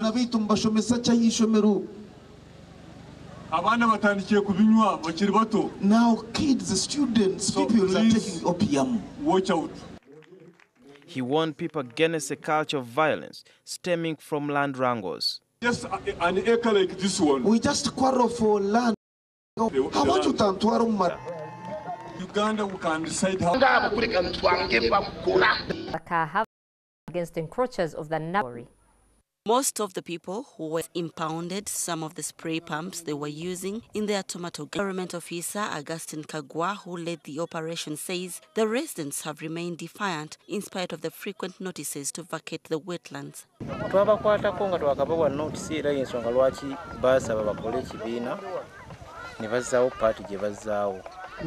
abana bitu mbashomesa cya yishomero. Abana batandikiye kubinywa bakiri bato. Now kids, students, pupils are taking opium. Watch out. He warned people against a culture of violence stemming from land wrangles. Just an acre like this one. We just quarrel for land. How much you turn to our Uganda, we can decide how. Against encroachers of the Nabori. Most of the people who were impounded some of the spray pumps they were using in their tomato. Government officer Augustine Kagwa, who led the operation, says the residents have remained defiant in spite of the frequent notices to vacate the wetlands.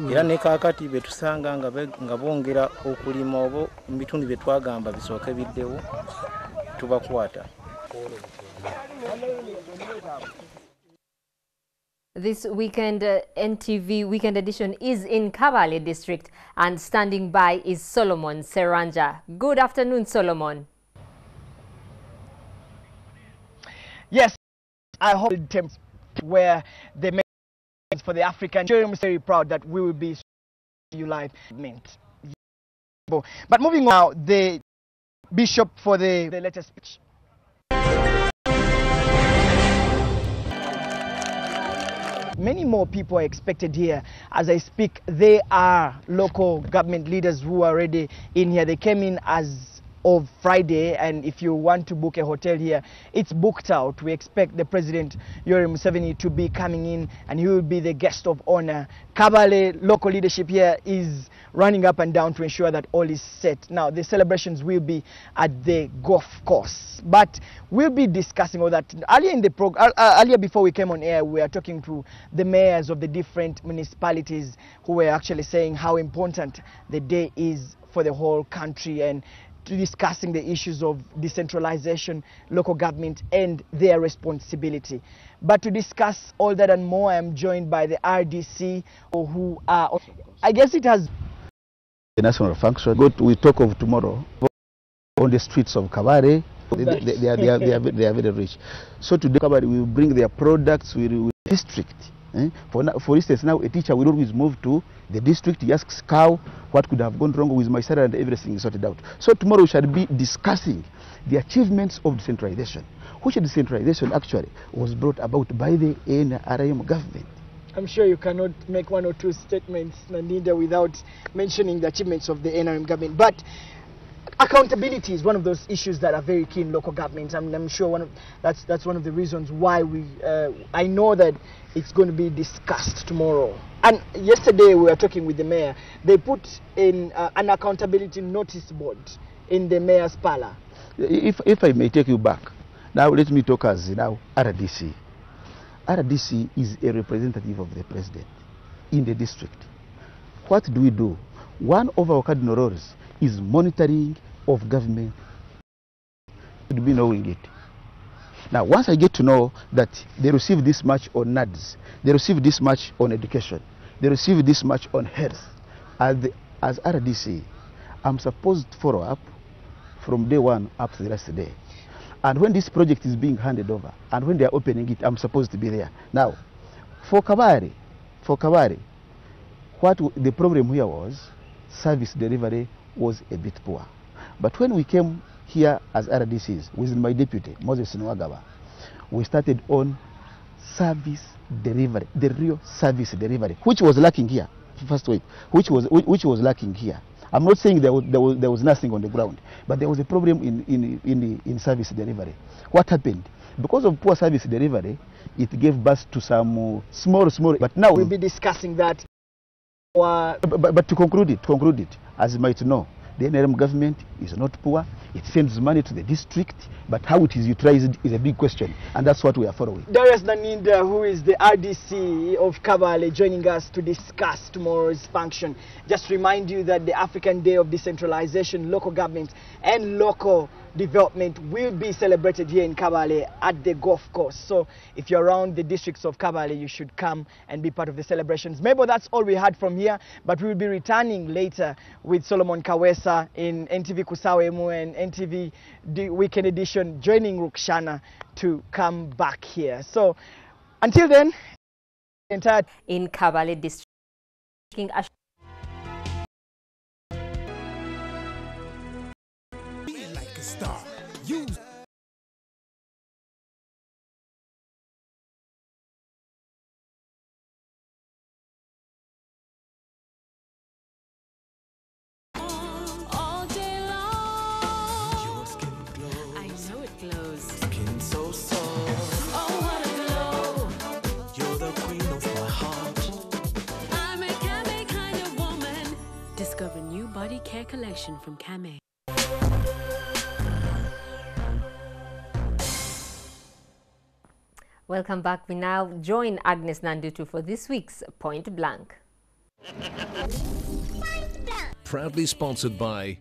Era ne kakati betusanga nga bongera okulima obo mbitundu byetwagamba bisooke biddewo tubakwata. This weekend, NTV Weekend Edition is in Kabale district, and standing by is Solomon Seranja. Good afternoon, Solomon. Yes, I hope where they make for the African. I'm very proud that we will be you live. But moving on now, the bishop for the latest speech. Many more people are expected here. As I speak, they are local government leaders who are already in here. They came in as of Friday, and if you want to book a hotel here, it's booked out. We expect the President Yoweri Museveni to be coming in, and he will be the guest of honor. Kabale local leadership here is running up and down to ensure that all is set. Now, the celebrations will be at the golf course, but we'll be discussing all that. Earlier before we came on air, we were talking to the mayors of the different municipalities who were actually saying how important the day is for the whole country, and discussing the issues of decentralization, local government, and their responsibility. But to discuss all that and more, I am joined by the RDC, who are, I guess it has the national function. We talk of tomorrow on the streets of Kabale. They are very rich. So today, Kabale will bring their products. We will district. For instance, now a teacher will always move to the district. He asks cow what could have gone wrong with my salary, and everything is sorted out. So tomorrow we shall be discussing the achievements of decentralization, which decentralization actually was brought about by the NRM government. I'm sure you cannot make one or two statements, Nandinda, without mentioning the achievements of the NRM government. But accountability is one of those issues that are very key in local governments. I'm sure that's one of the reasons why I know that it's going to be discussed tomorrow. And yesterday we were talking with the mayor. They put in an accountability notice board in the mayor's parlor. If I may take you back, now let me talk as now RDC. RDC is a representative of the president in the district. What do? One of our cardinal roles is monitoring of government. To be knowing it. Now, once I get to know that they receive this much on NADS, they receive this much on education, they receive this much on health, as RDC, I'm supposed to follow up from day one up to the last day. And when this project is being handed over, and when they are opening it, I'm supposed to be there. Now, for Kabale, what the problem here was, service delivery was a bit poor. But when we came here as RDCs with my deputy, Moses Nwagawa, we started on service delivery, the real service delivery, which was lacking here, first wave, which was lacking here. I'm not saying there was nothing on the ground, but there was a problem in service delivery. What happened? Because of poor service delivery, it gave birth to some small, but now we'll be discussing that. But to conclude it, as you might know, the NRM government is not poor. It sends money to the district, but how it is utilized is a big question, and that's what we are following. Darius Naninda, who is the RDC of Kabale, joining us to discuss tomorrow's function. Just remind you that the African Day of Decentralization, local government and local development will be celebrated here in Kabale at the golf course. So if you're around the districts of Kabale, you should come and be part of the celebrations. Maybe that's all we had from here, but we will be returning later with Solomon Kawesa in NTV Kusawemu and NTV Weekend Edition, joining Rukshana to come back here. So until then, entire in Kabale district. Like a star. Use all day long. Your skin glows. I know it glows. Skin so soft. Oh, what a glow. You're the queen of my heart. I'm a Kabale kind of woman. Discover new body care collection from Kabale. Welcome back. We now join Agnes Nandutu for this week's Point Blank. Proudly sponsored by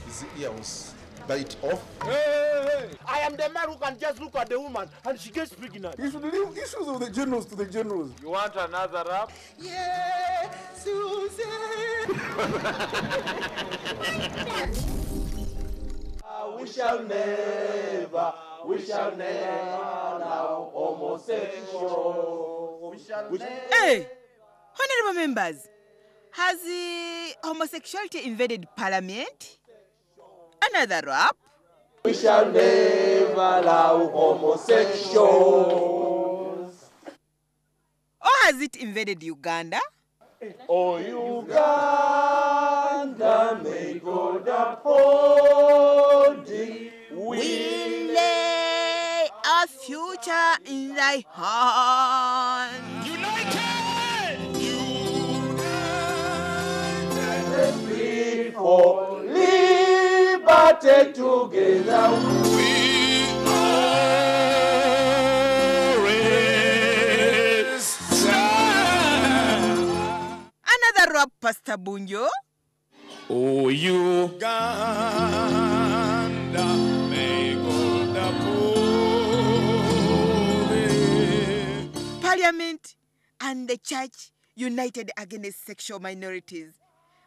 his ears. Bite off. Hey! I am the man who can just look at the woman and she gets pregnant. You should leave issues of the generals to the generals. You want another rap? Yeah, Susie. We shall never allow homosexual. We shall never. Hey, honorable members, has homosexuality invaded parliament? Another rap? We shall never allow homosexuals. Or has it invaded Uganda? Oh, Uganda, may God uphold thee. We lay our future in thy hands. United! United! We for liberty together. We always stand. Another rap, Pastor Bunjo. Oh, Uganda, may God uphold thee. Parliament and the church united against sexual minorities.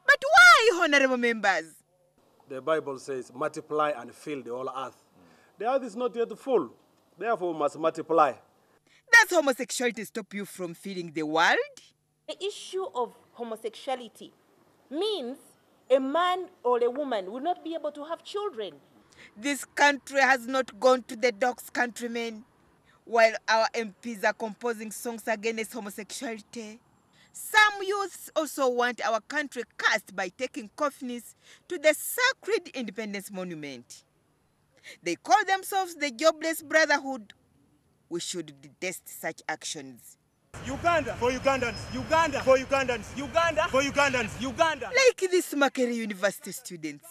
But why, honorable members? The Bible says, multiply and fill the whole earth. The earth is not yet full, therefore we must multiply. Does homosexuality stop you from feeding the world? The issue of homosexuality means a man or a woman will not be able to have children. This country has not gone to the dogs, countrymen, while our MPs are composing songs against homosexuality. Some youths also want our country cursed by taking coffins to the sacred Independence Monument. They call themselves the Jobless Brotherhood. We should detest such actions. Uganda for Ugandans, Uganda for Ugandans, Uganda for Ugandans, Uganda. Like these Makerere University students,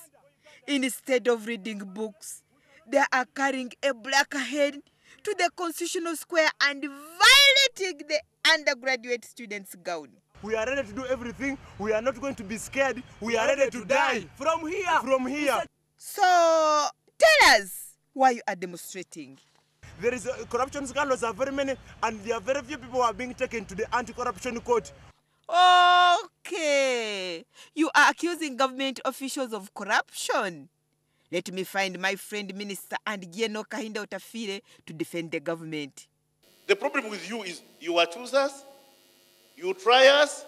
instead of reading books, they are carrying a black head to the Constitutional Square and violating the undergraduate students' gown. We are ready to do everything. We are not going to be scared. We are ready to die. From here. From here. So, tell us why you are demonstrating. There is corruption scandals are very many, and there are very few people who are being taken to the anti-corruption court. Okay. You are accusing government officials of corruption. Let me find my friend Minister and Gieno Kahinda Otafire to defend the government. The problem with you is you accuse us, you try us,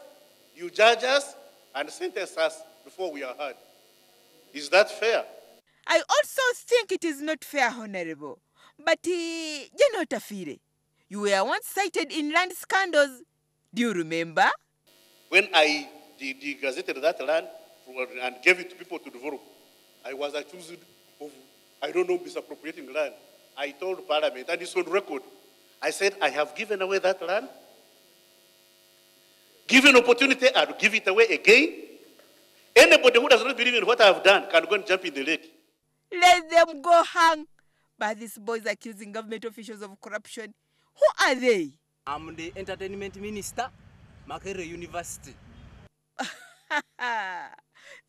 you judge us, and sentence us before we are heard. Is that fair? I also think it is not fair, Honorable. But, Gieno Otafire, you were once cited in land scandals. Do you remember? When I degazetted that land and gave it to people to develop, I was accused of, I don't know, misappropriating land. I told Parliament, and it's on record, I said, I have given away that land. Given opportunity, I'll give it away again. Anybody who does not believe in what I have done can go and jump in the lake. Let them go hang. But these boys accusing government officials of corruption, who are they? I'm the entertainment minister, Makerere University.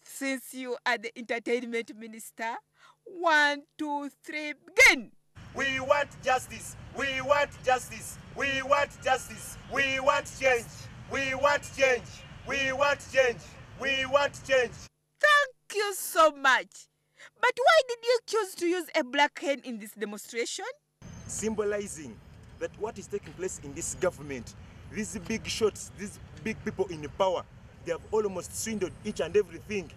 since you are the entertainment minister. 1, 2, 3, begin. We want justice. We want justice. We want justice. We want change. We want change. We want change. We want change. Thank you so much. But why did you choose to use a black hen in this demonstration? Symbolizing that what is taking place in this government, these big shots, these big people in power, they have almost swindled each and everything.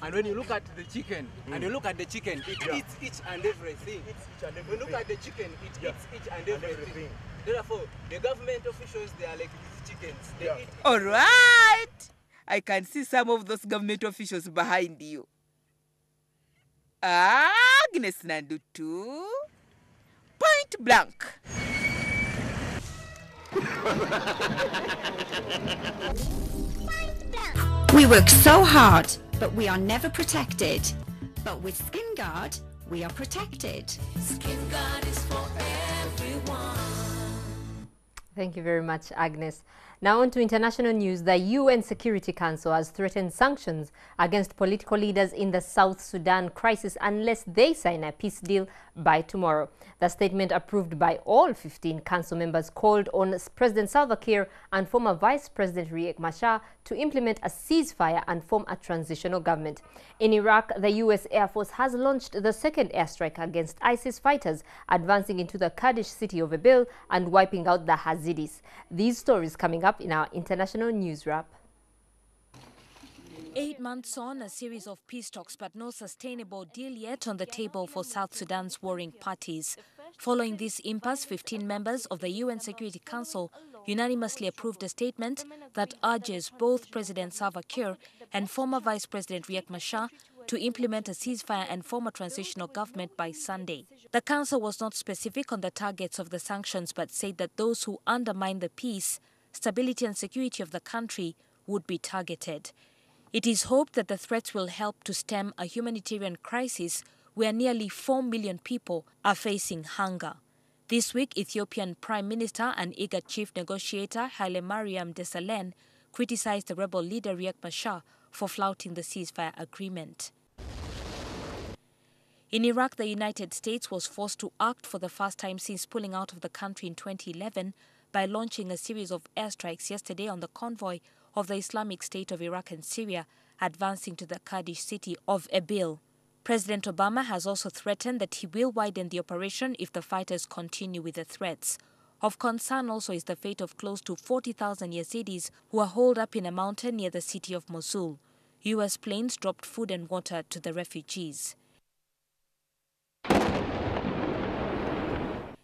And when you look at the chicken, and you look at the chicken, it eats each and everything. When you look at the chicken, it eats each and everything. Therefore, the government officials, they are like these chickens. They eat. All right. I can see some of those government officials behind you. Agnes Nandutu. Point blank. We work so hard, but we are never protected. But with Skin Guard, we are protected. Skin Guard is for everyone. Thank you very much, Agnes. Now on to international news. The UN Security Council has threatened sanctions against political leaders in the South Sudan crisis unless they sign a peace deal by tomorrow. The statement, approved by all 15 council members, called on President Salva Kiir and former Vice President Riek Machar to implement a ceasefire and form a transitional government. In Iraq, the U.S. Air Force has launched the second airstrike against ISIS fighters, advancing into the Kurdish city of Erbil and wiping out the Yazidis. These stories coming up in our international news wrap. 8 months on, a series of peace talks, but no sustainable deal yet on the table for South Sudan's warring parties. Following this impasse, 15 members of the UN Security Council unanimously approved a statement that urges both President Salva Kiir and former Vice President Riek Machar to implement a ceasefire and form a transitional government by Sunday. The Council was not specific on the targets of the sanctions, but said that those who undermine the peace, stability and security of the country would be targeted. It is hoped that the threats will help to stem a humanitarian crisis where nearly 4 million people are facing hunger. This week, Ethiopian Prime Minister and IGAD chief negotiator Haile Mariam Desalegn criticized the rebel leader Riek Machar for flouting the ceasefire agreement. In Iraq, the United States was forced to act for the first time since pulling out of the country in 2011 by launching a series of airstrikes yesterday on the convoy of the Islamic State of Iraq and Syria, advancing to the Kurdish city of Erbil. President Obama has also threatened that he will widen the operation if the fighters continue with the threats. Of concern also is the fate of close to 40,000 Yazidis who are holed up in a mountain near the city of Mosul. U.S. planes dropped food and water to the refugees.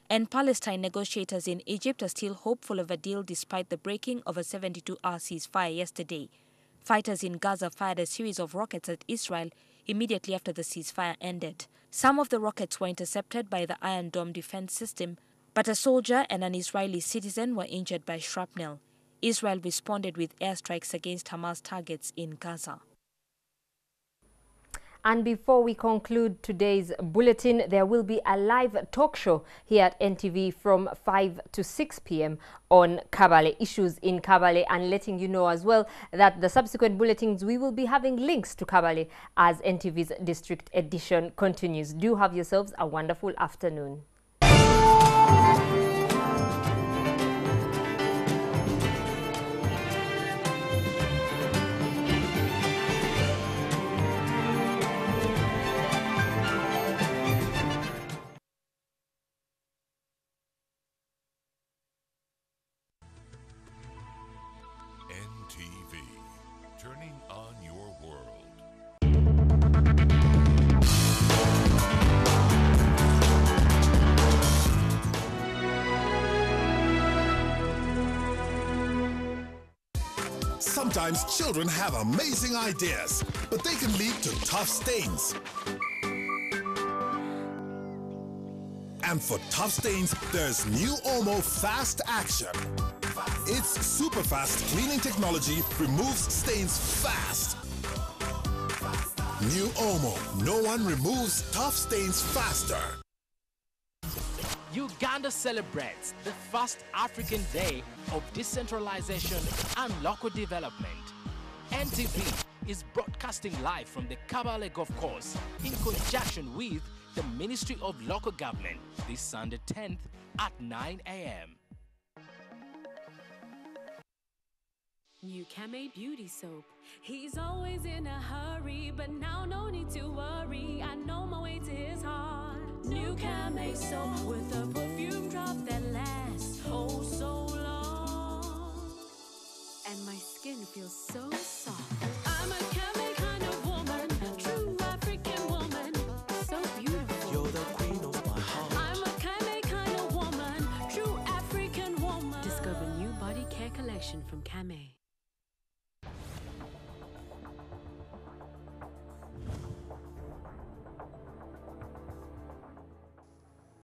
And Palestine negotiators in Egypt are still hopeful of a deal despite the breaking of a 72-hour ceasefire yesterday. Fighters in Gaza fired a series of rockets at Israel immediately after the ceasefire ended. Some of the rockets were intercepted by the Iron Dome defense system, but a soldier and an Israeli citizen were injured by shrapnel. Israel responded with airstrikes against Hamas targets in Gaza. And before we conclude today's bulletin, there will be a live talk show here at NTV from 5 to 6 p.m. on Kabale, issues in Kabale, and letting you know as well that the subsequent bulletins, we will be having links to Kabale as NTV's District Edition continues. Do have yourselves a wonderful afternoon. NTV, turning on your world. Sometimes children have amazing ideas, but they can lead to tough stains. And for tough stains, there's new Omo Fast Action. Its super fast cleaning technology removes stains fast. New Omo, no one removes tough stains faster. Uganda celebrates the first African Day of Decentralization and Local Development. NTV is broadcasting live from the Kabale Golf Course in conjunction with the Ministry of Local Government this Sunday 10th at 9 a.m. New Kabale Beauty Soap. He's always in a hurry, but now no need to worry. I know my way to his heart. New Kabale Soap with a perfume drop that lasts oh so long. And my skin feels so soft. I'm a